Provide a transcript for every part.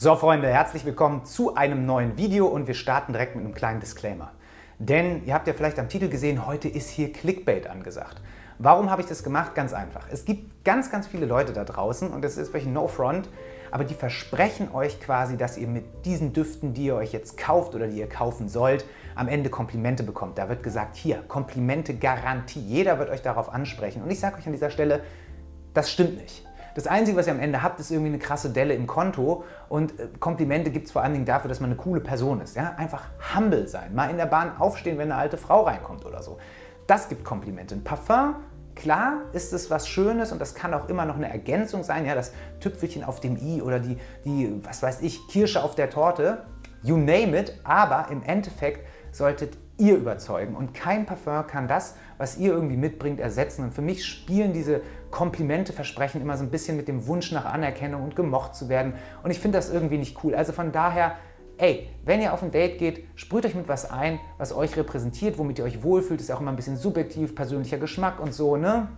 So Freunde, herzlich willkommen zu einem neuen Video und wir starten direkt mit einem kleinen Disclaimer. Denn ihr habt ja vielleicht am Titel gesehen, heute ist hier Clickbait angesagt. Warum habe ich das gemacht? Ganz einfach. Es gibt ganz viele Leute da draußen und das ist wirklich no front, aber die versprechen euch quasi, dass ihr mit diesen Düften, die ihr euch jetzt kauft oder die ihr kaufen sollt, am Ende Komplimente bekommt. Da wird gesagt, hier, Komplimente Garantie. Jeder wird euch darauf ansprechen. Und ich sage euch an dieser Stelle, das stimmt nicht. Das Einzige, was ihr am Ende habt, ist irgendwie eine krasse Delle im Konto und Komplimente gibt es vor allen Dingen dafür, dass man eine coole Person ist. Ja? Einfach humble sein, mal in der Bahn aufstehen, wenn eine alte Frau reinkommt oder so. Das gibt Komplimente. Ein Parfum, klar ist es was Schönes und das kann auch immer noch eine Ergänzung sein, ja, das Tüpfelchen auf dem i oder die, was weiß ich, Kirsche auf der Torte, you name it, aber im Endeffekt solltet ihr überzeugen und kein Parfum kann das, was ihr irgendwie mitbringt, ersetzen. Und für mich spielen diese Komplimente-Versprechen immer so ein bisschen mit dem Wunsch nach Anerkennung und gemocht zu werden und ich finde das irgendwie nicht cool. Also von daher, ey, wenn ihr auf ein Date geht, sprüht euch mit was ein, was euch repräsentiert, womit ihr euch wohlfühlt, ist auch immer ein bisschen subjektiv, persönlicher Geschmack und so, ne?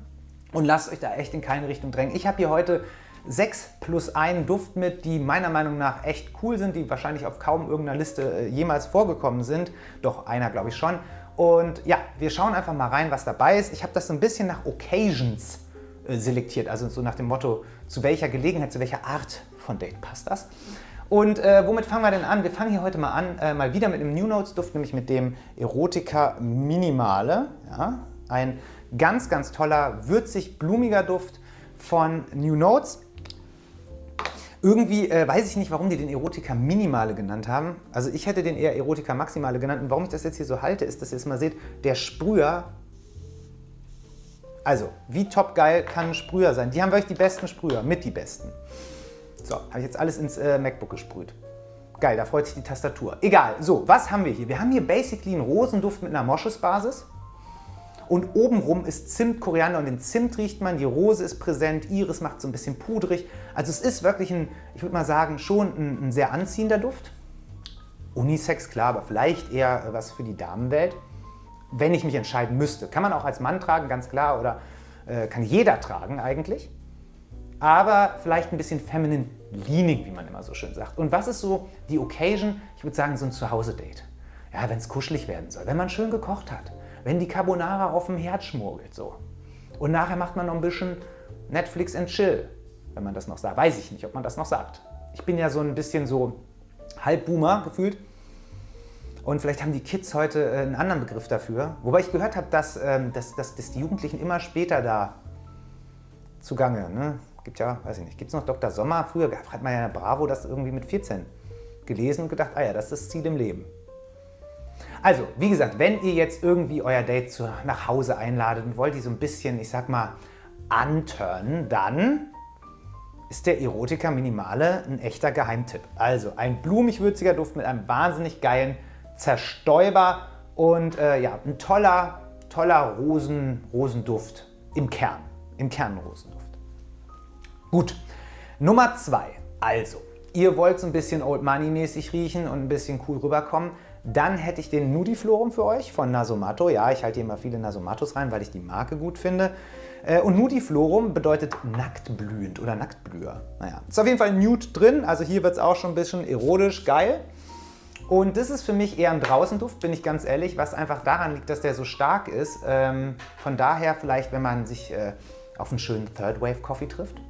Und lasst euch da echt in keine Richtung drängen. Ich habe hier heute 6 plus 1 Duft mit, die meiner Meinung nach echt cool sind, die wahrscheinlich auf kaum irgendeiner Liste jemals vorgekommen sind. Doch einer glaube ich schon. Und ja, wir schauen einfach mal rein, was dabei ist. Ich habe das so ein bisschen nach Occasions selektiert, also so nach dem Motto, zu welcher Gelegenheit, zu welcher Art von Date passt das. Und womit fangen wir denn an? Wir fangen hier heute mal an, mal wieder mit einem New Notes Duft, nämlich mit dem Erotica Minimale. Ja, ein ganz toller, würzig-blumiger Duft von New Notes. Irgendwie weiß ich nicht, warum die den Erotica Minimale genannt haben. Also ich hätte den eher Erotica Maximale genannt. Und warum ich das jetzt hier so halte, ist, dass ihr es mal seht, der Sprüher, also wie top geil kann ein Sprüher sein. Die haben wirklich die besten Sprüher, mit die besten. So, habe ich jetzt alles ins MacBook gesprüht. Geil, da freut sich die Tastatur. Egal, so, was haben wir hier? Wir haben hier basically einen Rosenduft mit einer Moschusbasis. Und obenrum ist Zimt, Koriander und den Zimt riecht man, die Rose ist präsent, Iris macht so ein bisschen pudrig. Also es ist wirklich ein, ich würde mal sagen, schon ein sehr anziehender Duft. Unisex, klar, aber vielleicht eher was für die Damenwelt, wenn ich mich entscheiden müsste. Kann man auch als Mann tragen, ganz klar, oder kann jeder tragen eigentlich. Aber vielleicht ein bisschen feminine leaning, wie man immer so schön sagt. Und was ist so die Occasion? Ich würde sagen, so ein Zuhause-Date. Ja, wenn es kuschelig werden soll, wenn man schön gekocht hat. Wenn die Carbonara auf dem Herd schmorgelt, so. Und nachher macht man noch ein bisschen Netflix and Chill, wenn man das noch sagt. Weiß ich nicht, ob man das noch sagt. Ich bin ja so ein bisschen so Halbboomer gefühlt. Und vielleicht haben die Kids heute einen anderen Begriff dafür. Wobei ich gehört habe, dass die Jugendlichen immer später da zugange. Ne? Gibt ja, weiß ich nicht, gibt es noch Dr. Sommer? Früher hat man ja in der Bravo das irgendwie mit 14 gelesen und gedacht, ah ja, das ist das Ziel im Leben. Also, wie gesagt, wenn ihr jetzt irgendwie euer Date nach Hause einladet und wollt die so ein bisschen, ich sag mal, anturnen, dann ist der Erotica Minimale ein echter Geheimtipp. Also ein blumig-würziger Duft mit einem wahnsinnig geilen Zerstäuber und ja, ein toller Rosenduft im Kern. Im Kern Rosenduft. Gut, Nummer 2. Also, ihr wollt so ein bisschen Old Money-mäßig riechen und ein bisschen cool rüberkommen. Dann hätte ich den Nudiflorum für euch von Nasomatto. Ja, ich halte hier immer viele Nasomattos rein, weil ich die Marke gut finde. Und Nudiflorum bedeutet nacktblühend oder Nacktblüher. Naja, ist auf jeden Fall Nude drin, also hier wird es auch schon ein bisschen erotisch geil. Und das ist für mich eher ein Draußenduft, bin ich ganz ehrlich, was einfach daran liegt, dass der so stark ist. Von daher vielleicht, wenn man sich auf einen schönen Third Wave Coffee trifft.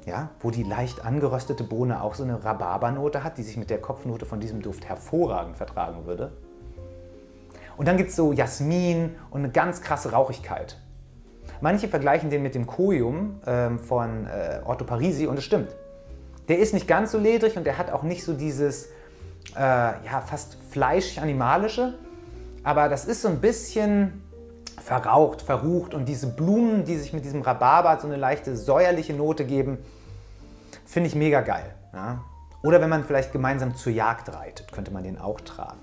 Ja, wo die leicht angeröstete Bohne auch so eine Rhabarbernote hat, die sich mit der Kopfnote von diesem Duft hervorragend vertragen würde. Und dann gibt es so Jasmin und eine ganz krasse Rauchigkeit. Manche vergleichen den mit dem Koium von Orto Parisi und es stimmt. Der ist nicht ganz so ledrig und der hat auch nicht so dieses ja, fast fleischig-animalische, aber das ist so ein bisschen verraucht, verrucht und diese Blumen, die sich mit diesem Rhabarber so eine leichte säuerliche Note geben, finde ich mega geil. Ja? Oder wenn man vielleicht gemeinsam zur Jagd reitet, könnte man den auch tragen.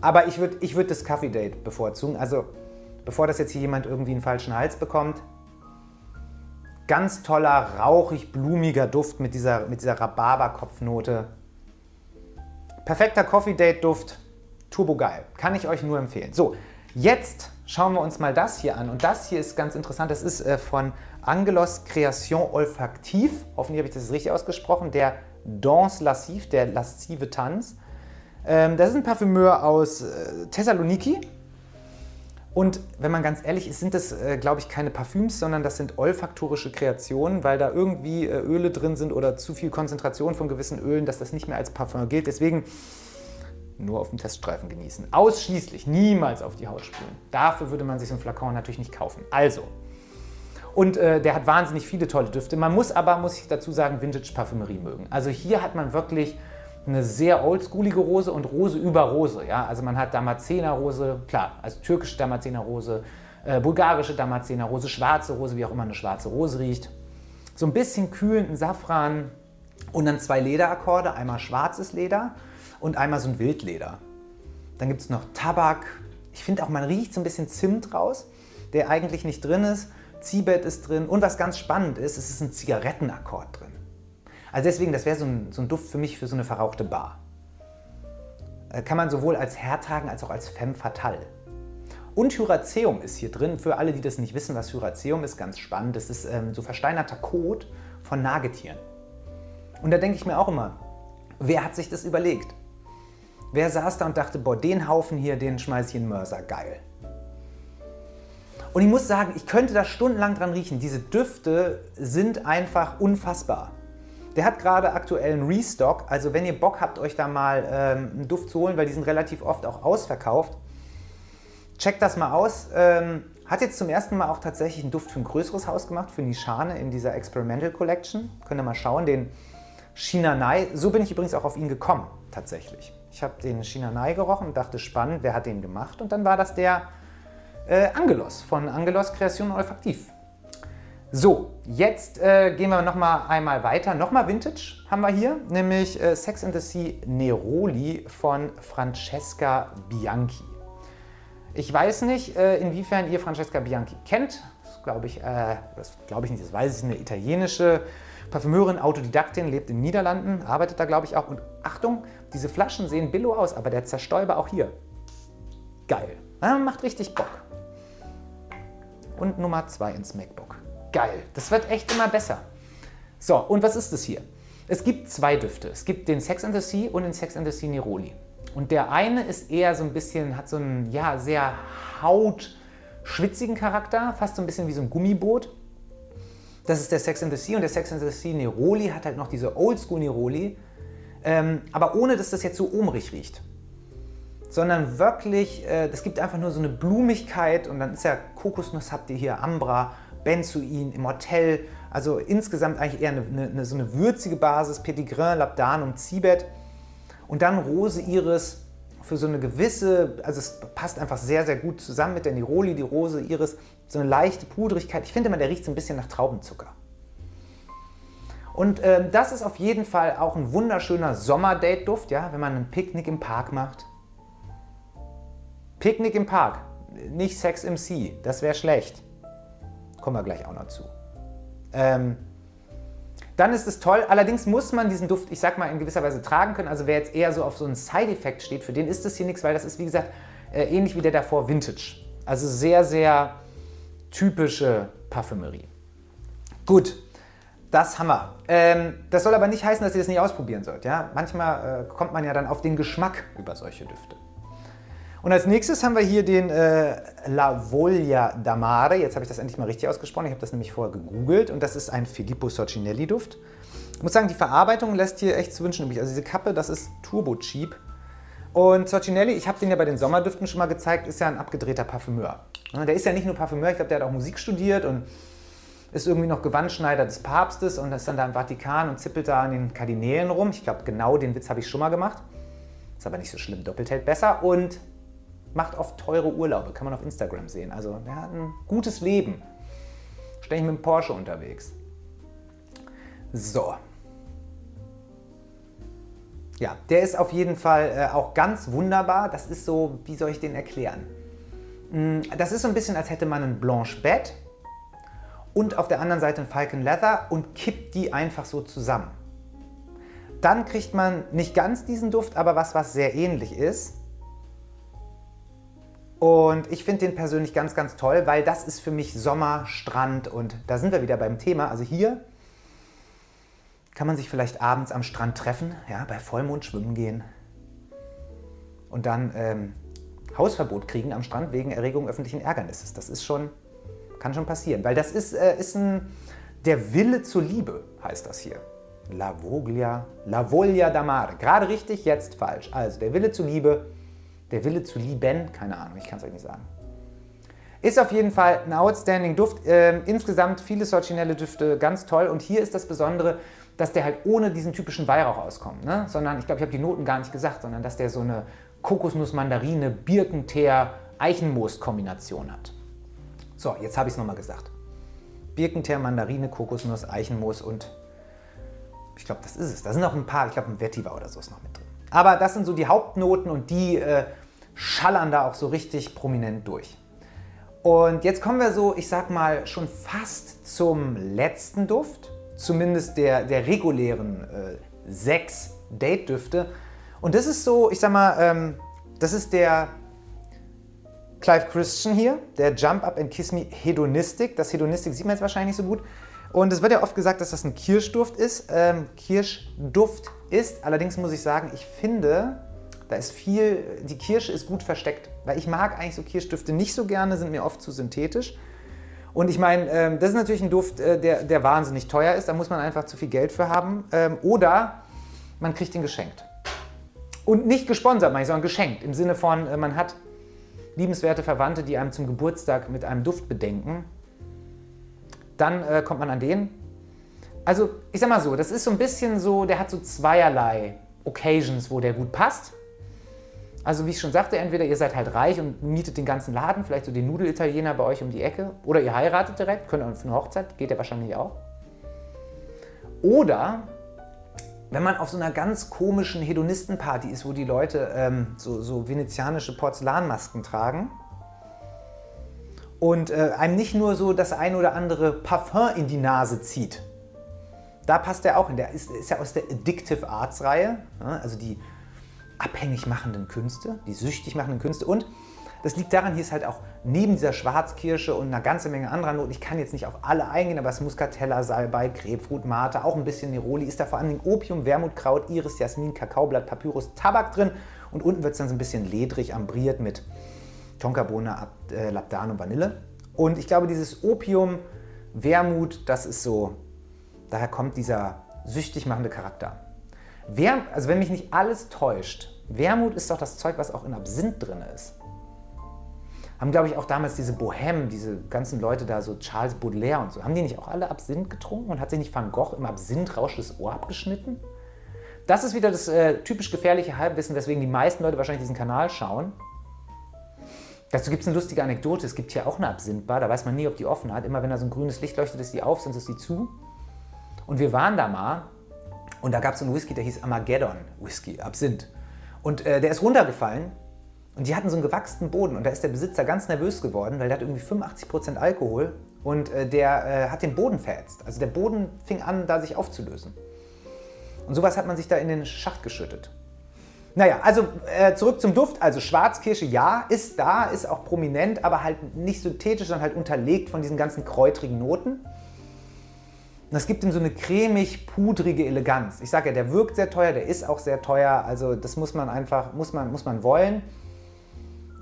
Aber ich würd das Kaffee-Date bevorzugen, also bevor das jetzt hier jemand irgendwie einen falschen Hals bekommt. Ganz toller, rauchig, blumiger Duft mit dieser Rhabarber-Kopfnote. Perfekter Coffee-Date-Duft, turbo geil. Kann ich euch nur empfehlen. So, jetzt schauen wir uns mal das hier an. Und das hier ist ganz interessant. Das ist von Angelos Création Olfactive. Hoffentlich habe ich das richtig ausgesprochen. Der Danse Lascive, der lascive Tanz. Das ist ein Parfümeur aus Thessaloniki. Und wenn man ganz ehrlich ist, sind das, glaube ich, keine Parfüms, sondern das sind olfaktorische Kreationen, weil da irgendwie Öle drin sind oder zu viel Konzentration von gewissen Ölen, dass das nicht mehr als Parfum gilt. Deswegen nur auf dem Teststreifen genießen. Ausschließlich, niemals auf die Haut sprühen. Dafür würde man sich so einen Flakon natürlich nicht kaufen. Also, und der hat wahnsinnig viele tolle Düfte. Man muss aber, muss ich dazu sagen, Vintage-Parfümerie mögen. Also hier hat man wirklich eine sehr oldschoolige Rose und Rose über Rose. Ja? Also man hat Damaszener-Rose, klar, also türkische Damaszener-Rose, bulgarische Damaszener-Rose, schwarze Rose, wie auch immer eine schwarze Rose riecht. So ein bisschen kühlenden Safran und dann 2 Lederakkorde, einmal schwarzes Leder und einmal so ein Wildleder. Dann gibt es noch Tabak. Ich finde auch, man riecht so ein bisschen Zimt raus, der eigentlich nicht drin ist. Zibet ist drin und was ganz spannend ist, es ist ein Zigarettenakkord drin. Also deswegen, das wäre so ein Duft für mich für so eine verrauchte Bar. Kann man sowohl als Herr tragen als auch als Femme fatale. Und Hyraceum ist hier drin. Für alle, die das nicht wissen, was Hyraceum ist, ganz spannend. Das ist so versteinerter Kot von Nagetieren. Und da denke ich mir auch immer, wer hat sich das überlegt? Wer saß da und dachte, boah, den Haufen hier, den schmeiß ich in den Mörser, geil. Und ich muss sagen, ich könnte da stundenlang dran riechen. Diese Düfte sind einfach unfassbar. Der hat gerade aktuell einen Restock, also wenn ihr Bock habt, euch da mal einen Duft zu holen, weil die sind relativ oft auch ausverkauft, checkt das mal aus. Hat jetzt zum ersten Mal auch tatsächlich einen Duft für ein größeres Haus gemacht, für Nishane in dieser Experimental Collection. Könnt ihr mal schauen, den Shinanai. So bin ich übrigens auch auf ihn gekommen, tatsächlich. Ich habe den Shinanai gerochen und dachte, spannend, wer hat den gemacht? Und dann war das der Angelos von Angelos Création Olfactive. So, jetzt gehen wir noch einmal weiter. Nochmal Vintage haben wir hier, nämlich Sex and the Sea Neroli von Francesca Bianchi. Ich weiß nicht, inwiefern ihr Francesca Bianchi kennt. Das glaube ich nicht, das weiß ich, eine italienische Parfümeurin, Autodidaktin, lebt in den Niederlanden, arbeitet da glaube ich auch. Und Achtung, diese Flaschen sehen billo aus, aber der Zerstäuber auch hier. Geil. Macht richtig Bock. Und Nummer 2 ins MacBook. Geil, das wird echt immer besser. So, und was ist das hier? Es gibt 2 Düfte. Es gibt den Sex and the Sea und den Sex and the Sea Neroli. Und der eine ist eher so ein bisschen, hat so einen sehr hautschwitzigen Charakter, fast so ein bisschen wie so ein Gummiboot. Das ist der Sex and the Sea und der Sex and the Sea Neroli hat halt noch diese Oldschool Neroli, aber ohne, dass das jetzt so omrig riecht. Sondern wirklich, das gibt einfach nur so eine Blumigkeit und dann ist ja Kokosnuss, habt ihr hier, Ambra, Benzoin, Immortelle, also insgesamt eigentlich eher so eine würzige Basis, Petitgrain, Labdanum, Zibet und dann Rose Iris für so eine gewisse, also es passt einfach sehr, sehr gut zusammen mit der Neroli, die Rose Iris, so eine leichte Pudrigkeit. Ich finde immer, der riecht so ein bisschen nach Traubenzucker. Und das ist auf jeden Fall auch ein wunderschöner Sommerdate-Duft, ja, wenn man ein Picknick im Park macht. Picknick im Park, nicht Sex im Sea, das wäre schlecht. Kommen wir gleich auch noch zu. Dann ist es toll, allerdings muss man diesen Duft, ich sag mal, in gewisser Weise tragen können. Also wer jetzt eher so auf so einen Side-Effekt steht, für den ist das hier nichts, weil das ist, wie gesagt, ähnlich wie der davor Vintage. Also sehr, sehr typische Parfümerie. Gut, das haben wir. Das soll aber nicht heißen, dass ihr das nicht ausprobieren sollt. Ja? Manchmal kommt man ja dann auf den Geschmack über solche Düfte. Und als nächstes haben wir hier den La Voglia d'Amare. Jetzt habe ich das endlich mal richtig ausgesprochen. Ich habe das nämlich vorher gegoogelt und das ist ein Filippo Soccinelli Duft. Ich muss sagen, die Verarbeitung lässt hier echt zu wünschen übrig. Also diese Kappe, das ist turbo cheap. Und Soccinelli, ich habe den ja bei den Sommerdüften schon mal gezeigt, ist ja ein abgedrehter Parfümeur. Der ist ja nicht nur Parfümeur, ich glaube, der hat auch Musik studiert und ist irgendwie noch Gewandschneider des Papstes und ist dann da im Vatikan und zippelt da an den Kardinälen rum. Ich glaube, genau den Witz habe ich schon mal gemacht. Ist aber nicht so schlimm, doppelt hält besser und macht oft teure Urlaube, kann man auf Instagram sehen. Also der hat ein gutes Leben. Ständig mit dem Porsche unterwegs. So. Ja, der ist auf jeden Fall auch ganz wunderbar. Das ist so, wie soll ich den erklären? Das ist so ein bisschen, als hätte man einen Blanche Bête und auf der anderen Seite ein Falcon Leather und kippt die einfach so zusammen. Dann kriegt man nicht ganz diesen Duft, aber was sehr ähnlich ist. Und ich finde den persönlich ganz, ganz toll, weil das ist für mich Sommer, Strand und da sind wir wieder beim Thema. Also hier kann man sich vielleicht abends am Strand treffen, ja, bei Vollmond schwimmen gehen und dann Hausverbot kriegen am Strand wegen Erregung öffentlichen Ärgernisses. Das ist schon, kann schon passieren, weil das ist der Wille zur Liebe, heißt das hier. La voglia d'amare. Gerade richtig, jetzt falsch. Also der Wille zur Liebe, der Wille zu lieben, keine Ahnung, ich kann es euch nicht sagen. Ist auf jeden Fall ein outstanding Duft. Insgesamt viele originelle Düfte, ganz toll. Und hier ist das Besondere, dass der halt ohne diesen typischen Weihrauch auskommt. Ne? Sondern, ich glaube, ich habe die Noten gar nicht gesagt, sondern dass der so eine Kokosnuss-Mandarine, Birkenteer, Eichenmoos-Kombination hat. So, jetzt habe ich es nochmal gesagt. Birkenteer, Mandarine, Kokosnuss, Eichenmoos und ich glaube, das ist es. Da sind noch ein paar, ich glaube, ein Vetiver oder so ist noch mit drin. Aber das sind so die Hauptnoten und die schallern da auch so richtig prominent durch. Und jetzt kommen wir so, ich sag mal, schon fast zum letzten Duft, zumindest der regulären 6 Date-Düfte. Und das ist so, ich sag mal, das ist der Clive Christian hier, der Jump Up and Kiss Me Hedonistic. Das Hedonistic sieht man jetzt wahrscheinlich nicht so gut. Und es wird ja oft gesagt, dass das ein Kirschduft ist. Allerdings muss ich sagen, ich finde, da ist viel, die Kirsche ist gut versteckt. Weil ich mag eigentlich so Kirschdüfte nicht so gerne, sind mir oft zu synthetisch. Und ich meine, das ist natürlich ein Duft, der wahnsinnig teuer ist. Da muss man einfach zu viel Geld für haben. Oder man kriegt ihn geschenkt. Und nicht gesponsert, meine ich, sondern geschenkt. Im Sinne von, man hat liebenswerte Verwandte, die einem zum Geburtstag mit einem Duft bedenken. Dann kommt man an den. Also, ich sag mal so, das ist so ein bisschen so, der hat so zweierlei Occasions, wo der gut passt. Also, wie ich schon sagte, entweder ihr seid halt reich und mietet den ganzen Laden, vielleicht so den Nudelitaliener bei euch um die Ecke, oder ihr heiratet direkt, könnt ihr für eine Hochzeit, geht ja wahrscheinlich auch. Oder wenn man auf so einer ganz komischen Hedonistenparty ist, wo die Leute so venezianische Porzellanmasken tragen und einem nicht nur so das ein oder andere Parfum in die Nase zieht. Da passt er auch hin. Der ist ja aus der Addictive Arts Reihe, also die abhängig machenden Künste, die süchtig machenden Künste. Und das liegt daran, hier ist halt auch neben dieser Schwarzkirsche und einer ganzen Menge anderer Noten, ich kann jetzt nicht auf alle eingehen, aber es ist Muscatella, Salbei, Grapefruit, Mate, auch ein bisschen Neroli, ist da vor allem Opium, Wermutkraut, Iris, Jasmin, Kakaoblatt, Papyrus, Tabak drin und unten wird es dann so ein bisschen ledrig ambriert mit Tonkabohne, Labdan und Vanille. Und ich glaube, dieses Opium, Wermut, das ist so, daher kommt dieser süchtig machende Charakter. Also wenn mich nicht alles täuscht, Wermut ist doch das Zeug, was auch in Absinth drin ist. Haben, glaube ich, auch damals diese Bohème, diese ganzen Leute da, so Charles Baudelaire und so, haben die nicht auch alle Absinth getrunken und hat sich nicht Van Gogh im Absinth-Rausch das Ohr abgeschnitten? Das ist wieder das typisch gefährliche Halbwissen, weswegen die meisten Leute wahrscheinlich diesen Kanal schauen. Dazu gibt es eine lustige Anekdote, es gibt hier auch eine Absinth-Bar, da weiß man nie, ob die offen hat. Immer wenn da so ein grünes Licht leuchtet, ist die auf, sonst ist die zu. Und wir waren da mal und da gab es so einen Whisky, der hieß Armageddon Whisky, Absinth. Und der ist runtergefallen. Und die hatten so einen gewachsenen Boden und da ist der Besitzer ganz nervös geworden, weil der hat irgendwie 85% Alkohol und der hat den Boden verätzt. Also der Boden fing an, da sich aufzulösen. Und sowas hat man sich da in den Schacht geschüttet. Naja, also zurück zum Duft. Also Schwarzkirsche, ja, ist da, ist auch prominent, aber halt nicht synthetisch, sondern halt unterlegt von diesen ganzen kräutrigen Noten. Und das gibt ihm so eine cremig-pudrige Eleganz. Ich sage ja, der wirkt sehr teuer, der ist auch sehr teuer, also das muss man einfach, muss man wollen.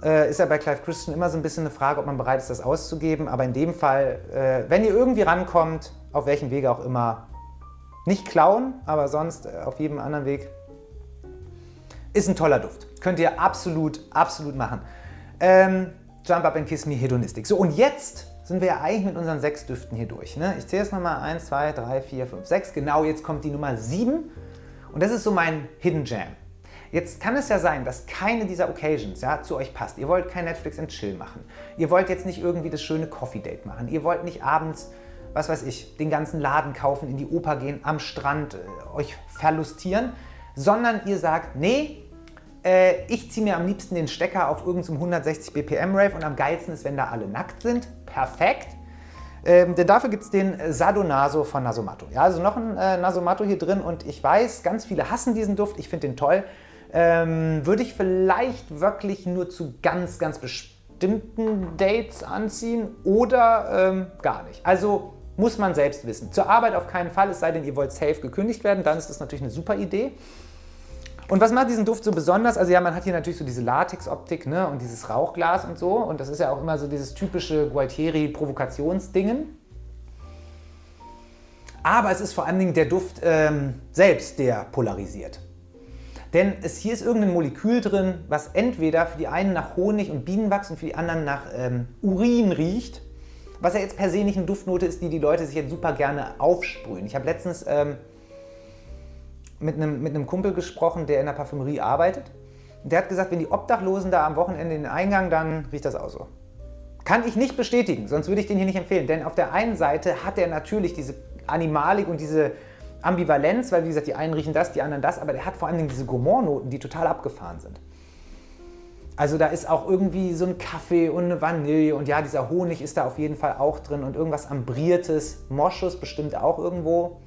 Ist ja bei Clive Christian immer so ein bisschen eine Frage, ob man bereit ist, das auszugeben. Aber in dem Fall, wenn ihr irgendwie rankommt, auf welchem Wege auch immer, nicht klauen, aber sonst auf jedem anderen Weg, ist ein toller Duft. Könnt ihr absolut machen. Jump Up and Kiss Me Hedonistic. So, und jetzt sind wir ja eigentlich mit unseren 6 Düften hier durch. Ne? Ich zähle es nochmal. 1, 2, 3, 4, 5, 6. Genau, jetzt kommt die Nummer 7. Und das ist so mein Hidden Gem. Jetzt kann es ja sein, dass keine dieser Occasions zu euch passt. Ihr wollt kein Netflix and Chill machen. Ihr wollt jetzt nicht irgendwie das schöne Coffee Date machen. Ihr wollt nicht abends, was weiß ich, den ganzen Laden kaufen, in die Oper gehen, am Strand euch verlustieren, sondern ihr sagt, nee, ich ziehe mir am liebsten den Stecker auf irgendeinem 160 BPM Rave und am geilsten ist, wenn da alle nackt sind. Perfekt. Denn dafür gibt es den Sadonaso von Nasomatto. Ja, also noch ein Nasomatto hier drin und ich weiß, ganz viele hassen diesen Duft. Ich finde den toll. Würde ich vielleicht wirklich nur zu ganz bestimmten Dates anziehen oder gar nicht. Also muss man selbst wissen. Zur Arbeit auf keinen Fall, es sei denn, ihr wollt safe gekündigt werden, dann ist das natürlich eine super Idee. Und was macht diesen Duft so besonders? Also ja, man hat hier natürlich so diese Latex-Optik, ne, und dieses Rauchglas und so. Und das ist ja auch immer so dieses typische Gualtieri-Provokationsdingen. Aber es ist vor allen Dingen der Duft selbst, der polarisiert. Denn hier ist irgendein Molekül drin, was entweder für die einen nach Honig und Bienenwachs und für die anderen nach Urin riecht. Was ja jetzt per se nicht eine Duftnote ist, die die Leute sich jetzt super gerne aufsprühen. Ich habe letztens mit einem Kumpel gesprochen, der in der Parfümerie arbeitet. Und der hat gesagt, wenn die Obdachlosen da am Wochenende in den Eingang, dann riecht das auch so. Kann ich nicht bestätigen, sonst würde ich den hier nicht empfehlen. Denn auf der einen Seite hat er natürlich diese Animalik und diese Ambivalenz, weil wie gesagt, die einen riechen das, die anderen das, aber der hat vor allem diese Gourmand-Noten, die total abgefahren sind. Also da ist auch irgendwie so ein Kaffee und eine Vanille und ja, dieser Honig ist da auf jeden Fall auch drin und irgendwas Ambriertes, Moschus bestimmt auch irgendwo.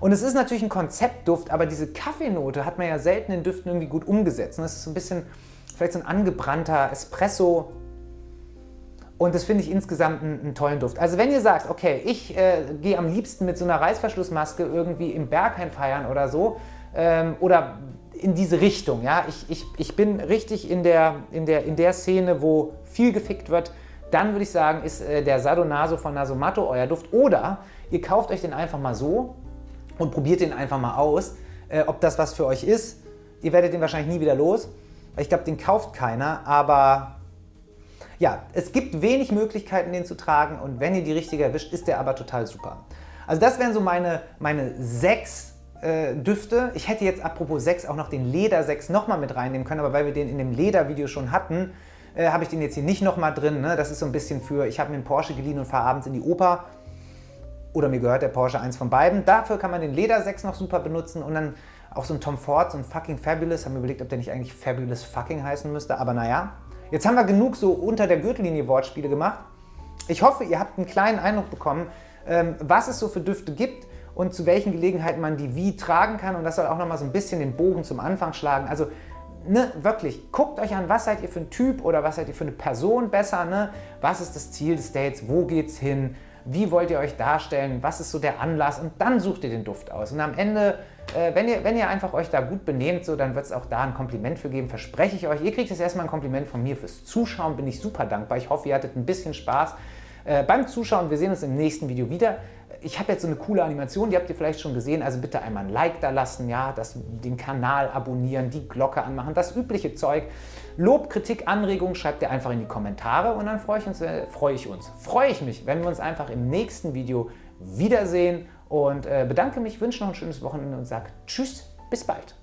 Und es ist natürlich ein Konzeptduft, aber diese Kaffeenote hat man ja selten in Düften irgendwie gut umgesetzt. Und das ist so ein bisschen, vielleicht so ein angebrannter Espresso. Und das finde ich insgesamt einen tollen Duft. Also wenn ihr sagt, okay, ich gehe am liebsten mit so einer Reißverschlussmaske irgendwie im Berghain feiern oder so, oder in diese Richtung, ja, ich bin richtig in der Szene, wo viel gefickt wird, dann würde ich sagen, ist der Sadonaso von Nasomatto euer Duft. Oder ihr kauft euch den einfach mal so und probiert den einfach mal aus, ob das was für euch ist. Ihr werdet den wahrscheinlich nie wieder los. Ich glaube, den kauft keiner, aber ja, es gibt wenig Möglichkeiten, den zu tragen und wenn ihr die richtige erwischt, ist der aber total super. Also das wären so meine 6 Düfte. Ich hätte jetzt apropos 6 auch noch den Leder 6 nochmal mit reinnehmen können, aber weil wir den in dem Leder-Video schon hatten, habe ich den jetzt hier nicht nochmal drin. Ne? Das ist so ein bisschen für, ich habe mir einen Porsche geliehen und fahre abends in die Oper. Oder mir gehört der Porsche, eins von beiden. Dafür kann man den Leder 6 noch super benutzen und dann auch so ein Tom Ford, so ein fucking Fabulous. Haben wir überlegt, ob der nicht eigentlich Fabulous fucking heißen müsste, aber naja. Jetzt haben wir genug so unter der Gürtellinie Wortspiele gemacht. Ich hoffe, ihr habt einen kleinen Eindruck bekommen, was es so für Düfte gibt und zu welchen Gelegenheiten man die wie tragen kann. Und das soll auch nochmal so ein bisschen den Bogen zum Anfang schlagen. Also ne, wirklich, guckt euch an, was seid ihr für ein Typ oder was seid ihr für eine Person besser. Ne? Was ist das Ziel des Dates? Wo geht's hin? Wie wollt ihr euch darstellen? Was ist so der Anlass? Und dann sucht ihr den Duft aus. Und am Ende, wenn ihr einfach euch da gut benehmt, so, dann wird es auch da ein Kompliment für geben, verspreche ich euch. Ihr kriegt jetzt erstmal ein Kompliment von mir fürs Zuschauen, bin ich super dankbar. Ich hoffe, ihr hattet ein bisschen Spaß beim Zuschauen. Wir sehen uns im nächsten Video wieder. Ich habe jetzt so eine coole Animation, die habt ihr vielleicht schon gesehen, also bitte einmal ein Like da lassen, ja, den Kanal abonnieren, die Glocke anmachen, das übliche Zeug. Lob, Kritik, Anregungen schreibt ihr einfach in die Kommentare und dann freue ich mich, wenn wir uns einfach im nächsten Video wiedersehen und bedanke mich, wünsche noch ein schönes Wochenende und sage Tschüss, bis bald.